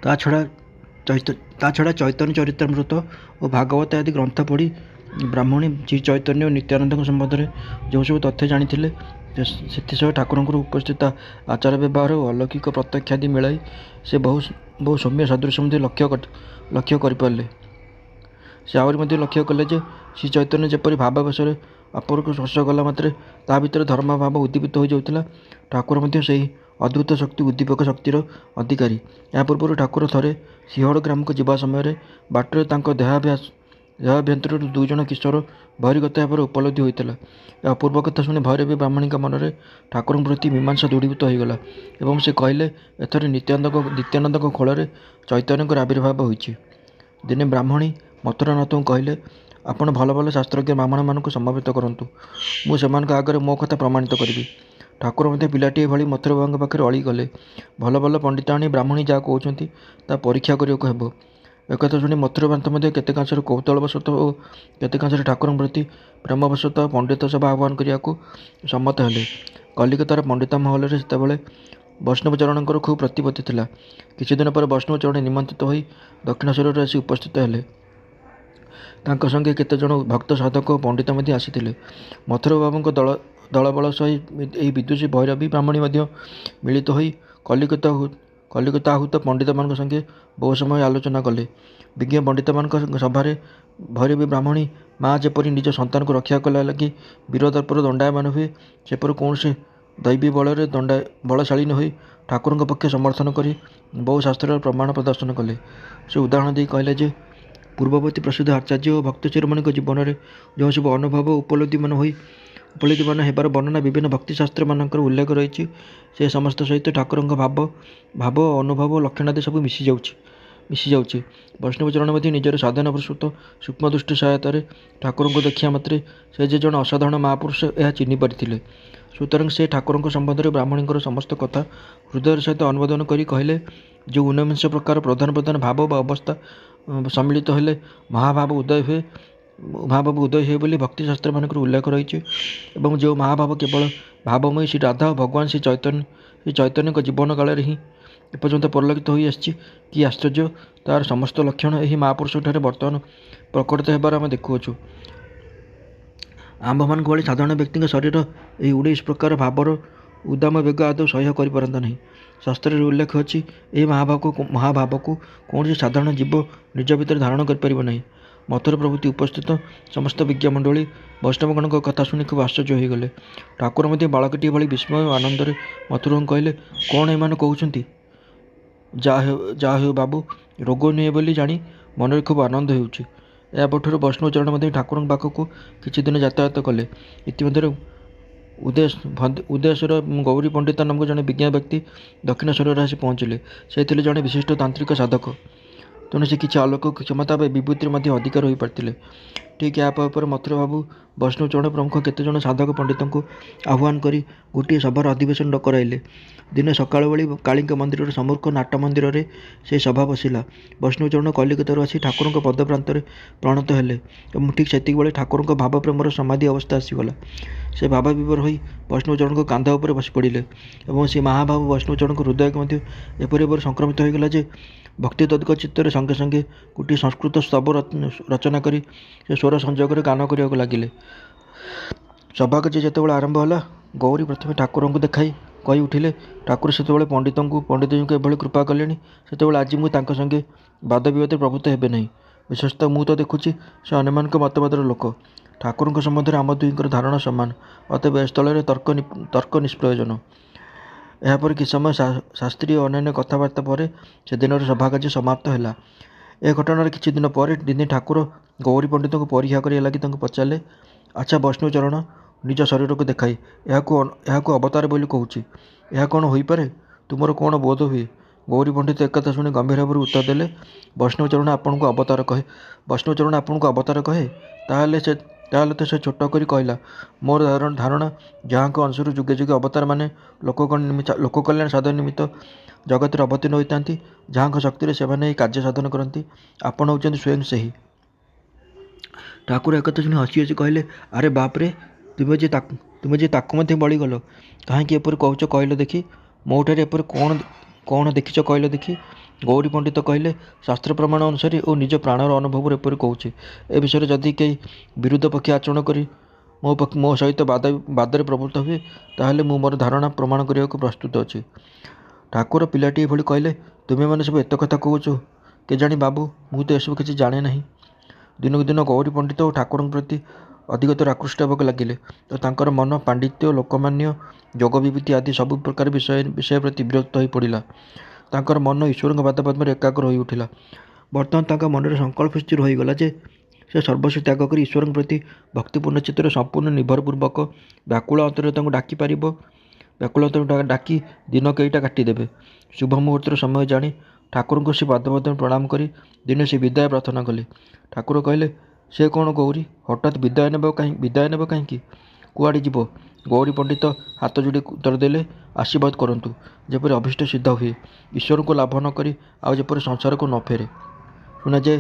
ତା ଛଡ଼ା ତା ଛଡ଼ା ଚୈତନ୍ୟ ଚରିତାମୃତ ଓ ଭାଗବତ ଆଦି ଗ୍ରନ୍ଥ ପଢ଼ି ବ୍ରାହ୍ମଣୀ ଶ୍ରୀ ଚୈତନ୍ୟ ଓ ନିତ୍ୟାନନ୍ଦଙ୍କ ସମ୍ବନ୍ଧରେ ଯେଉଁ ସବୁ ତଥ୍ୟ ଜାଣିଥିଲେ ସେଥିସହ ଠାକୁରଙ୍କର ଉପସ୍ଥିତ ଆଚାର ବ୍ୟବହାର ଓ ଅଲୌକିକ ପ୍ରତ୍ୟକ୍ଷାଦି ମିଳାଇ ସେ ବହୁ ସୌମ୍ୟ ସଦୃଶ ମଧ୍ୟ ଲକ୍ଷ୍ୟ କରିପାରିଲେ। ସେ ଆହୁରି ମଧ୍ୟ ଲକ୍ଷ୍ୟ କଲେ ଯେ ଶ୍ରୀ ଚୈତନ୍ୟ ଯେପରି ଭାବାବେଶରେ ଅପରକୁ ସ୍ପର୍ଶ କଲା ମାତ୍ରେ ତା ଭିତରେ ଧର୍ମଭାବ ଉଦ୍ଦୀପିତ ହୋଇଯାଉଥିଲା, ଠାକୁର ମଧ୍ୟ ସେହି ଅଦ୍ଭୁତ ଶକ୍ତି ଉଦ୍ଦୀପକ ଶକ୍ତିର ଅଧିକାରୀ। ଏହା ପୂର୍ବରୁ ଠାକୁର ଥରେ ସିଂହଳ ଗ୍ରାମକୁ ଯିବା ସମୟରେ ବାଟରେ ତାଙ୍କ ଦେହାଭ୍ୟନ୍ତରରୁ ଦୁଇଜଣ କିଶୋର ବହିର୍ଗତ ହେବାର ଉପଲବ୍ଧି ହୋଇଥିଲା। ଏ ଅପୂର୍ବ କଥା ଶୁଣି ଭୈରବୀ ବ୍ରାହ୍ମଣୀଙ୍କ ମନରେ ଠାକୁରଙ୍କ ପ୍ରତି ମୀମାଂସା ଦୃଢ଼ୀଭୂତ ହୋଇଗଲା ଏବଂ ସେ କହିଲେ, ଏଥର ନିତ୍ୟାନନ୍ଦଙ୍କ ଖୋଳରେ ଚୈତନ୍ୟଙ୍କର ଆବିର୍ଭାବ ହୋଇଛି। ଦିନେ ବ୍ରାହ୍ମଣୀ ମଥୁରାନାଥଙ୍କୁ କହିଲେ, ଆପଣ ଭଲ ଭଲ ଶାସ୍ତ୍ରଜ୍ଞ ବ୍ରାହ୍ମଣମାନଙ୍କୁ ସମବେତ କରନ୍ତୁ, ମୁଁ ସେମାନଙ୍କ ଆଗରେ ମୋ କଥା ପ୍ରମାଣିତ କରିବି। ଠାକୁର ମଧ୍ୟ ପିଲାଟିଏ ଭଳି ମଥୁରାବାବୁଙ୍କ ପାଖରେ ଅଳି କଲେ। ଭଲ ଭଲ ପଣ୍ଡିତାଣୀ ବ୍ରାହ୍ମଣୀ ଯାହା କହୁଛନ୍ତି ତା ପରୀକ୍ଷା କରିବାକୁ ହେବ। ଏକଥା ଶୁଣି ମଥୁରାନାଥ ମଧ୍ୟ କେତେକାଂଶରେ କୌତୂହଳବଶତଃ ଓ କେତେକାଂଶରେ ଠାକୁରଙ୍କ ପ୍ରତି ପ୍ରେମବଶତଃ ପଣ୍ଡିତ ସଭା ଆହ୍ୱାନ କରିବାକୁ ସମ୍ମତ ହେଲେ। କଲିକତାର ପଣ୍ଡିତ ମହଲରେ ସେତେବେଳେ ବୈଷ୍ଣବଚରଣଙ୍କର ଖୁବ୍ ପ୍ରତିପତ୍ତି ଥିଲା। କିଛିଦିନ ପରେ ବୈଷ୍ଣବଚରଣ ନିମନ୍ତ୍ରିତ ହୋଇ ଦକ୍ଷିଣେଶ୍ୱରରୁ ଆସି ଉପସ୍ଥିତ ହେଲେ। ତାଙ୍କ ସଙ୍ଗେ କେତେଜଣ ଭକ୍ତ ସାଧକ ଓ ପଣ୍ଡିତ ମଧ୍ୟ ଆସିଥିଲେ। ମଥୁରାବାବୁଙ୍କ ଦଳବଳ ସହି ଏହି ବିଦୁଷୀ ଭୈରବୀ ବ୍ରାହ୍ମଣୀ ମଧ୍ୟ ମିଳିତ ହୋଇ କଲିକତା ଆହୁତ ପଣ୍ଡିତମାନଙ୍କ ସଙ୍ଗେ ବହୁ ସମୟ ଆଲୋଚନା କଲେ। ବିଜ୍ଞ ପଣ୍ଡିତମାନଙ୍କ ସଭାରେ ଭୈରବୀ ବ୍ରାହ୍ମଣୀ ମା ଯେପରି ନିଜ ସନ୍ତାନକୁ ରକ୍ଷା କଲା ଲାଗି ବୀରଦର୍ପରେ ଦଣ୍ଡାୟମାନ ହୁଏ, ସେପରି କୌଣସି ଦୈବୀ ବଳରେ ବଳଶାଳିନୀ ହୋଇ ଠାକୁରଙ୍କ ପକ୍ଷେ ସମର୍ଥନ କରି ବହୁ ଶାସ୍ତ୍ରର ପ୍ରମାଣ ପ୍ରଦର୍ଶନ କଲେ। ସେ ଉଦାହରଣ ଦେଇ କହିଲେ ଯେ, ପୂର୍ବବର୍ତ୍ତୀ ପ୍ରସିଦ୍ଧ ଆଚାର୍ଯ୍ୟ ଓ ଭକ୍ତ ଶିରୋମଣିଙ୍କ ଜୀବନରେ ଯେଉଁ ସବୁ ଅନୁଭବ ଓ ଉପଲବ୍ଧିମାନ ହେବାର ବର୍ଣ୍ଣନା ବିଭିନ୍ନ ଭକ୍ତିଶାସ୍ତ୍ରମାନଙ୍କର ଉଲ୍ଲେଖ ରହିଛି, ସେ ସମସ୍ତ ସହିତ ଠାକୁରଙ୍କ ଭାବ ଅନୁଭବ ଓ ଲକ୍ଷଣାଦି ସବୁ ମିଶିଯାଉଛି। ବୈଷ୍ଣବଚରଣ ମଧ୍ୟ ନିଜର ସାଧନାପ୍ରସୂତ ସୂକ୍ଷ୍ମଦୃଷ୍ଟି ସହାୟତାରେ ଠାକୁରଙ୍କୁ ଦେଖିବା ମାତ୍ରେ ସେ ଯେ ଜଣେ ଅସାଧାରଣ ମହାପୁରୁଷ ଏହା ଚିହ୍ନି ପାରିଥିଲେ। ସୁତରାଂ ସେ ଠାକୁରଙ୍କ ସମ୍ବନ୍ଧରେ ବ୍ରାହ୍ମଣୀଙ୍କର ସମସ୍ତ କଥା ହୃଦୟର ସହିତ ଅନୁମୋଦନ କରି କହିଲେ, ଯେଉଁ ଊନବିଂଶ ପ୍ରକାର ପ୍ରଧାନ ଭାବ ବା ଅବସ୍ଥା ସମ୍ମିଳିତ ହେଲେ ମହାଭାବ ଉଦୟ ହୁଏ ବୋଲି ଭକ୍ତିଶାସ୍ତ୍ରମାନଙ୍କର ଉଲ୍ଲେଖ ରହିଛି ଏବଂ ଯେଉଁ ମହାଭାବ କେବଳ ଭାବମୟୀ ଶ୍ରୀ ରାଧା ଓ ଭଗବାନ ଶ୍ରୀ ଚୈତନ୍ୟଙ୍କ ଜୀବନ କାଳରେ ହିଁ ଏପର୍ଯ୍ୟନ୍ତ ପରିଲକ୍ଷିତ ହୋଇ ଆସିଛି, କି ଆଶ୍ଚର୍ଯ୍ୟ, ତାହାର ସମସ୍ତ ଲକ୍ଷଣ ଏହି ମହାପୁରୁଷଠାରେ ବର୍ତ୍ତମାନ ପ୍ରକଟିତ ହେବାର ଆମେ ଦେଖୁଅଛୁ। ଆମ୍ଭମାନଙ୍କ ଭଳି ସାଧାରଣ ବ୍ୟକ୍ତିଙ୍କ ଶରୀର ଏହି 19 ପ୍ରକାର ଭାବର ଉଦ୍ଦାମ ବେଗ ଆଦୌ ସହ୍ୟ କରିପାରନ୍ତା ନାହିଁ। ଶାସ୍ତ୍ରରେ ଉଲ୍ଲେଖ ଅଛି, ଏହି ମହାଭାବକୁ କୌଣସି ସାଧାରଣ ଜୀବ ନିଜ ଭିତରେ ଧାରଣ କରିପାରିବ ନାହିଁ। ମଥୁରା ପ୍ରଭୃତି ଉପସ୍ଥିତ ସମସ୍ତ ବିଜ୍ଞମଣ୍ଡଳୀ ବୈଷ୍ଣବଗଣଙ୍କ କଥା ଶୁଣି ଖୁବ୍ ଆଶ୍ଚର୍ଯ୍ୟ ହୋଇଗଲେ। ଠାକୁର ମଧ୍ୟ ବାଳକଟିଏ ଭଳି ବିସ୍ମୟ ଓ ଆନନ୍ଦରେ ମଥୁରାଙ୍କୁ କହିଲେ, କ'ଣ ଏମାନେ କହୁଛନ୍ତି? ଯାହା ହେଉ ବାବୁ, ରୋଗ ନୁହେଁ ବୋଲି ଜାଣି ମନରେ ଖୁବ୍ ଆନନ୍ଦ ହେଉଛି। ଏହା ପରଠାରୁ ବୈଷ୍ଣବଚରଣ ମଧ୍ୟ ଠାକୁରଙ୍କ ପାଖକୁ କିଛିଦିନ ଯାତାୟାତ କଲେ। ଇତିମଧ୍ୟରେ ଉଦୟେଶ୍ୱର ଗୌରୀ ପଣ୍ଡିତ ନାମକ ଜଣେ ବିଜ୍ଞ ବ୍ୟକ୍ତି ଦକ୍ଷିଣେଶ୍ୱରରେ ଆସି ପହଞ୍ଚିଲେ। ସେ ଥିଲେ ଜଣେ ବିଶିଷ୍ଟ ତାନ୍ତ୍ରିକ ସାଧକ। ତେଣୁ ସେ କିଛି ଅଲୌକିକ କ୍ଷମତା ବା ବିଭୂତିରେ ମଧ୍ୟ ଅଧିକାର ହୋଇପାରିଥିଲେ। ଠିକ୍ ଏହା ପରେ ମଥୁରାବାବୁ ବୈଷ୍ଣବଚରଣ ପ୍ରମୁଖ କେତେଜଣ ସାଧକ ପଣ୍ଡିତଙ୍କୁ ଆହ୍ୱାନ କରି ଗୋଟିଏ ସଭାର ଅଧିବେଶନ କରାଇଲେ। ଦିନେ ସକାଳ ବେଳି କାଳୀଙ୍କ ମନ୍ଦିରର ସମ୍ମୁଖ ନାଟମନ୍ଦିରରେ ସେହି ସଭା ବସିଲା। ବୈଷ୍ଣବଚରଣ କଲିକତାରୁ ଆସି ଠାକୁରଙ୍କ ପଦପ୍ରାନ୍ତରେ ପ୍ରଣତ ହେଲେ ଏବଂ ଠିକ୍ ସେତିକିବେଳେ ଠାକୁରଙ୍କ ଭାବପ୍ରେମର ସମାଧି ଅବସ୍ଥା ଆସିଗଲା। ସେ ଭାବାବିଭୋର ହୋଇ ବୈଷ୍ଣବଚରଣଙ୍କ କାନ୍ଧ ଉପରେ ବସି ପଡ଼ିଲେ ଏବଂ ସେ ମହାଭାବ ବୈଷ୍ଣବଚରଣଙ୍କ ହୃଦୟକୁ ମଧ୍ୟ ଏପରି ଭାବରେ ସଂକ୍ରମିତ ହୋଇଗଲା ଯେ ଭକ୍ତିତଦ୍ଗତ ଚିତ୍ତରେ ସଙ୍ଗେ ସଙ୍ଗେ ଗୋଟିଏ ସଂସ୍କୃତ ସ୍ତବ ରଚନା କରି ସେ ସ୍ୱର ସଂଯୋଗରେ ଗାନ କରିବାକୁ ଲାଗିଲେ। ସଭାକାର୍ଯ୍ୟ ଯେତେବେଳେ ଆରମ୍ଭ ହେଲା, ଗୌରୀ ପ୍ରଥମେ ଠାକୁରଙ୍କୁ ଦେଖାଇ କହି ଉଠିଲେ, ଠାକୁର ସେତେବେଳେ ପଣ୍ଡିତଜୀଙ୍କୁ ଏଭଳି କୃପା କଲେଣି, ସେତେବେଳେ ଆଜି ମୁଁ ତାଙ୍କ ସଙ୍ଗେ ବାଦବିବାଦରେ ପ୍ରବୃତ୍ତ ହେବେ ନାହିଁ। ବିଶେଷତଃ ମୁଁ ତ ଦେଖୁଛି ସେ ଅନ୍ୟମାନଙ୍କ ମତବାଦର ଲୋକ। ଠାକୁରଙ୍କ ସମ୍ବନ୍ଧରେ ଆମ ଦୁହିଁଙ୍କର ଧାରଣା ସମାନ, ଅତଏବ ଏ ସ୍ଥଳରେ ତର୍କ ନିଷ୍ପ୍ରୟୋଜନ। ଏହାପରେ କିଛି ସମୟ ଶାସ୍ତ୍ରୀୟ ଓ ଅନ୍ୟାନ୍ୟ କଥାବାର୍ତ୍ତା ପରେ ସେଦିନର ସଭାକାର୍ଯ୍ୟ ସମାପ୍ତ ହେଲା। ଏ ଘଟଣାର କିଛି ଦିନ ପରେ ଦିନେ ଠାକୁର ଗୌରୀ ପଣ୍ଡିତଙ୍କୁ ପରୀକ୍ଷା କରିବା ଲାଗି ତାଙ୍କୁ ପଚାରିଲେ, ଆଚ୍ଛା ବୈଷ୍ଣବଚରଣ, ନିଜ ଶରୀରକୁ ଦେଖାଇ ଏହାକୁ ଅବତାର ବୋଲି କହୁଛି, ଏହା କ'ଣ ହୋଇପାରେ? ତୁମର କ'ଣ ବୋଧ ହୁଏ? ଗୌରୀ ପଣ୍ଡିତ ଏକଥା ଶୁଣି ଗମ୍ଭୀର ଭାବରେ ଉତ୍ତର ଦେଲେ, ବୈଷ୍ଣବଚରଣ ଆପଣଙ୍କୁ ଅବତାର କହେ? ତାହେଲେ ତ ସେ ଛୋଟ କରି କହିଲା, ମୋର ଧାରଣା ଯାହାଙ୍କ ଅଂଶରୁ ଯୁଗେ ଯୁଗେ ଅବତାରମାନେ ଲୋକକଲ୍ୟାଣ ସାଧନ ନିମିତ୍ତ ଜଗତରେ ଅବତୀର୍ଣ୍ଣ ହୋଇଥାନ୍ତି, ଯାହାଙ୍କ ଶକ୍ତିରେ ସେମାନେ ଏହି କାର୍ଯ୍ୟ ସାଧନ କରନ୍ତି, ଆପଣ ହେଉଛନ୍ତି ସ୍ୱୟଂ ସେହି। ଠାକୁର ଏକଥା ଶୁଣି ହସି ହସି କହିଲେ, ଆରେ ବାପରେ, ତୁମେ ଯେ ତାକୁ ମଧ୍ୟ ବଳିଗଲ। କାହିଁକି ଏପରି କହୁଛ କହିଲ ଦେଖି? ମୋଠାରେ ଏପରି କ'ଣ ଦେଖିଛ କହିଲ ଦେଖି? ଗୌରୀ ପଣ୍ଡିତ କହିଲେ, ଶାସ୍ତ୍ର ପ୍ରମାଣ ଅନୁସାରେ ଓ ନିଜ ପ୍ରାଣର ଅନୁଭବରୁ ଏପରି କହୁଛି। ଏ ବିଷୟରେ ଯଦି କେହି ବିରୁଦ୍ଧ ପକ୍ଷୀ ଆଚରଣ କରି ମୋ ସହିତ ବାଦରେ ପ୍ରବୃତ୍ତ ହୁଏ, ତାହେଲେ ମୁଁ ମୋର ଧାରଣା ପ୍ରମାଣ କରିବାକୁ ପ୍ରସ୍ତୁତ ଅଛି। ଠାକୁର ପିଲାଟି ଏଭଳି କହିଲେ, ତୁମେମାନେ ସବୁ ଏତେ କଥା କହୁଛ, କେଜାଣି ବାବୁ, ମୁଁ ତ ଏସବୁ କିଛି ଜାଣେ ନାହିଁ। ଦିନକୁ ଦିନ ଗୌରୀ ପଣ୍ଡିତ ଓ ଠାକୁରଙ୍କ ପ୍ରତି ଅଧିକତର ଆକୃଷ୍ଟ ହେବାକୁ ଲାଗିଲେ ଓ ତାଙ୍କର ମନ ପାଣ୍ଡିତ୍ୟ, ଲୋକମାନ୍ୟ, ଯୋଗ ବିଭୂତି ଆଦି ସବୁ ପ୍ରକାର ବିଷୟ ପ୍ରତି ବିରକ୍ତ ହୋଇ ପଡ଼ିଲା। ତାଙ୍କର ମନ ଈଶ୍ୱରଙ୍କ ପାଦପଦ୍ମରେ ଏକାଗ୍ର ହୋଇ ଉଠିଲା। ବର୍ତ୍ତମାନ ତାଙ୍କ ମନରେ ସଂକଳ୍ପ ସ୍ଥିର ହୋଇଗଲା ଯେ ସେ ସର୍ବସ୍ୱ ତ୍ୟାଗ କରି ଈଶ୍ୱରଙ୍କ ପ୍ରତି ଭକ୍ତିପୂର୍ଣ୍ଣ ଚିତ୍ତରେ ସମ୍ପୂର୍ଣ୍ଣ ନିର୍ଭରପୂର୍ବକ ବ୍ୟାକୁଳ ଅନ୍ତରରେ ତାଙ୍କୁ ଡାକି ଦିନ କେଇଟା କାଟିଦେବେ। ଶୁଭ ମୁହୂର୍ତ୍ତର ସମୟ ଜାଣି ଠାକୁରଙ୍କୁ ସେ ପାଦପଦ୍ମରେ ପ୍ରଣାମ କରି ଦିନେ ସେ ବିଦାୟ ପ୍ରାର୍ଥନା କଲେ। ଠାକୁର କହିଲେ, ସେ କ'ଣ ଗୌରୀ, ହଠାତ୍ ବିଦାୟ ନେବ କାହିଁକି? କୁଆଡ଼େ ଯିବ? ଗୌରୀ ପଣ୍ଡିତ ହାତ ଯୋଡ଼ି ଉତ୍ତର ଦେଲେ, ଆଶୀର୍ବାଦ କରନ୍ତୁ, ଯେପରି ଅଭୀଷ୍ଟ ସିଦ୍ଧ ହୁଏ, ଈଶ୍ୱରଙ୍କୁ ଲାଭ ନ କରି ଆଉ ଯେପରି ସଂସାରକୁ ନ ଫେରେ। ଶୁଣାଯାଏ